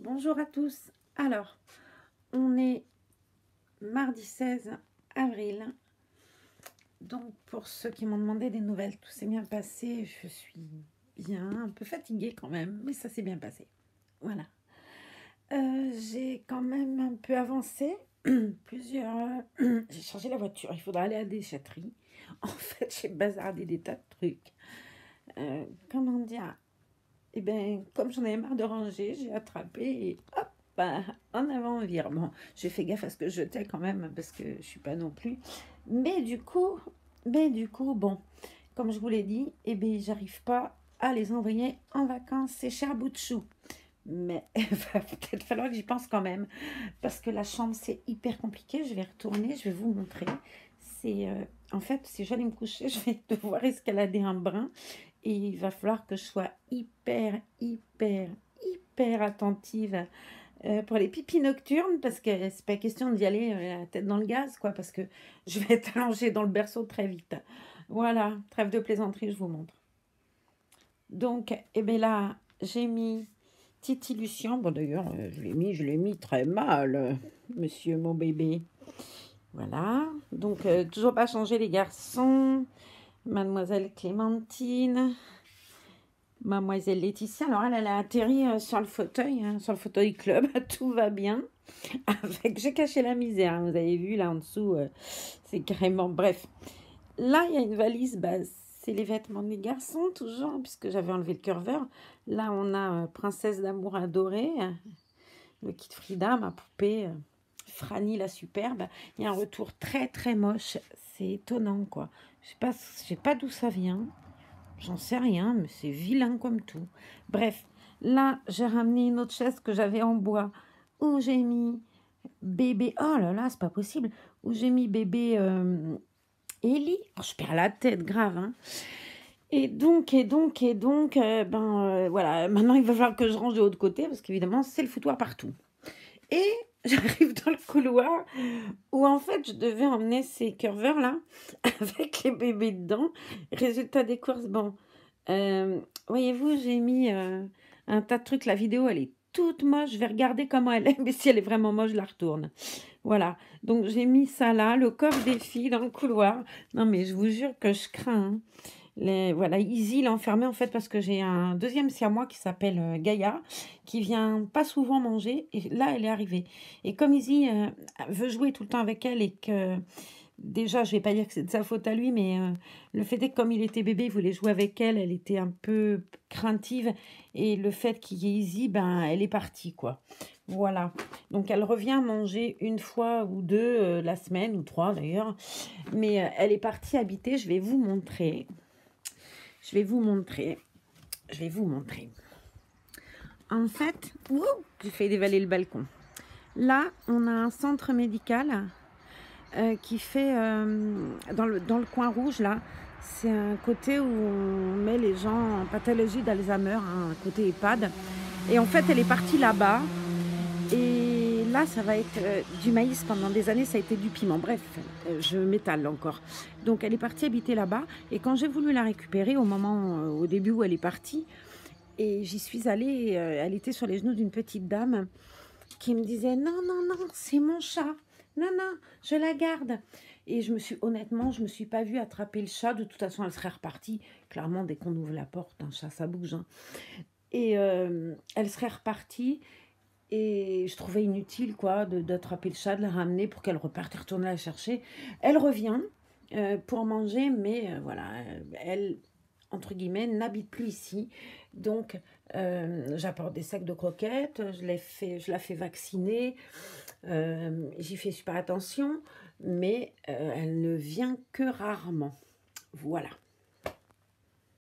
Bonjour à tous. Alors, on est mardi 16 avril. Donc, pour ceux qui m'ont demandé des nouvelles, tout s'est bien passé. Je suis bien, un peu fatiguée quand même, mais ça s'est bien passé. Voilà. J'ai quand même un peu avancé. J'ai changé la voiture. Il faudra aller à la déchetterie. En fait, j'ai bazardé des tas de trucs. Comment dire? Eh bien, comme j'en avais marre de ranger, j'ai attrapé et hop, bah, en avant, en vire. Bon, j'ai fait gaffe à ce que je jetais quand même, parce que je suis pas non plus. Mais du coup, bon, comme je vous l'ai dit, eh bien, j'arrive pas à les envoyer en vacances. C'est cher bout de chou. Mais il va peut-être falloir que j'y pense quand même, parce que la chambre, c'est hyper compliqué. Je vais retourner, je vais vous montrer. En fait, si j'allais me coucher, je vais devoir escalader un brin. Et il va falloir que je sois hyper attentive pour les pipis nocturnes, parce que c'est pas question d'y aller la tête dans le gaz, quoi, parce que je vais être allongée dans le berceau très vite. Voilà, trêve de plaisanterie, je vous montre. Donc, eh bien là, j'ai mis Titi Lucien. Bon, d'ailleurs, je l'ai mis très mal, monsieur mon bébé. Voilà, donc toujours pas changé les garçons. Mademoiselle Clémentine. Mademoiselle Laetitia, alors elle a atterri sur le fauteuil, hein, sur le fauteuil club, tout va bien. J'ai caché la misère, hein, vous avez vu là en dessous, c'est carrément, bref. Là, il y a une valise, bah, c'est les vêtements des garçons, toujours, hein, puisque j'avais enlevé le curveur. Là, on a Princesse d'amour adorée, le kit Frida, ma poupée, Franny la superbe. Il y a un retour très moche, c'est étonnant, quoi. Je sais pas d'où ça vient. J'en sais rien, mais c'est vilain comme tout. Bref, là, j'ai ramené une autre chaise que j'avais en bois, où j'ai mis bébé... Oh là là, c'est pas possible. Où j'ai mis bébé Ellie. Oh, je perds la tête, grave, hein. Et donc, voilà. Maintenant, il va falloir que je range de l'autre côté, parce qu'évidemment, c'est le foutoir partout. Et j'arrive dans le couloir où en fait je devais emmener ces curveurs là avec les bébés dedans. Résultat des courses, bon, voyez-vous, j'ai mis un tas de trucs. La vidéo elle est toute moche. Je vais regarder comment elle est, mais si elle est vraiment moche, je la retourne. Voilà, donc j'ai mis ça là, le coffre des filles dans le couloir. Non mais je vous jure que je crains, hein. Voilà, Izzy l'a enfermé en fait parce que j'ai un deuxième siamois qui s'appelle Gaïa, qui vient pas souvent manger, et là elle est arrivée. Et comme Izzy veut jouer tout le temps avec elle, et que déjà je vais pas dire que c'est de sa faute à lui, mais le fait est que comme il était bébé, il voulait jouer avec elle, elle était un peu craintive, et le fait qu'il y ait Izzy, ben elle est partie quoi. Voilà, donc elle revient manger une fois ou deux la semaine, ou trois d'ailleurs, mais elle est partie habiter, je vais vous montrer. Je vais vous montrer. En fait, j'ai fait dévaler le balcon. Là, on a un centre médical qui fait dans le coin rouge là. C'est un côté où on met les gens en pathologie d'Alzheimer, hein, un côté EHPAD. Et en fait, elle est partie là-bas. Et là, ça va être du maïs. Pendant des années, ça a été du piment. Bref, je m'étale encore. Donc, elle est partie habiter là-bas. Et quand j'ai voulu la récupérer, au début où elle est partie, et j'y suis allée, elle était sur les genoux d'une petite dame qui me disait « Non, c'est mon chat. Non, je la garde. » Et honnêtement, je me suis pas vue attraper le chat. De toute façon, elle serait repartie. Clairement, dès qu'on ouvre la porte, un chat, ça bouge, hein. Et elle serait repartie. Et je trouvais inutile quoi d'attraper le chat, de la ramener pour qu'elle reparte et retourner la chercher. Elle revient pour manger, mais voilà, elle, entre guillemets, n'habite plus ici. Donc, j'apporte des sacs de croquettes, je la fais vacciner, j'y fais super attention, mais elle ne vient que rarement. Voilà.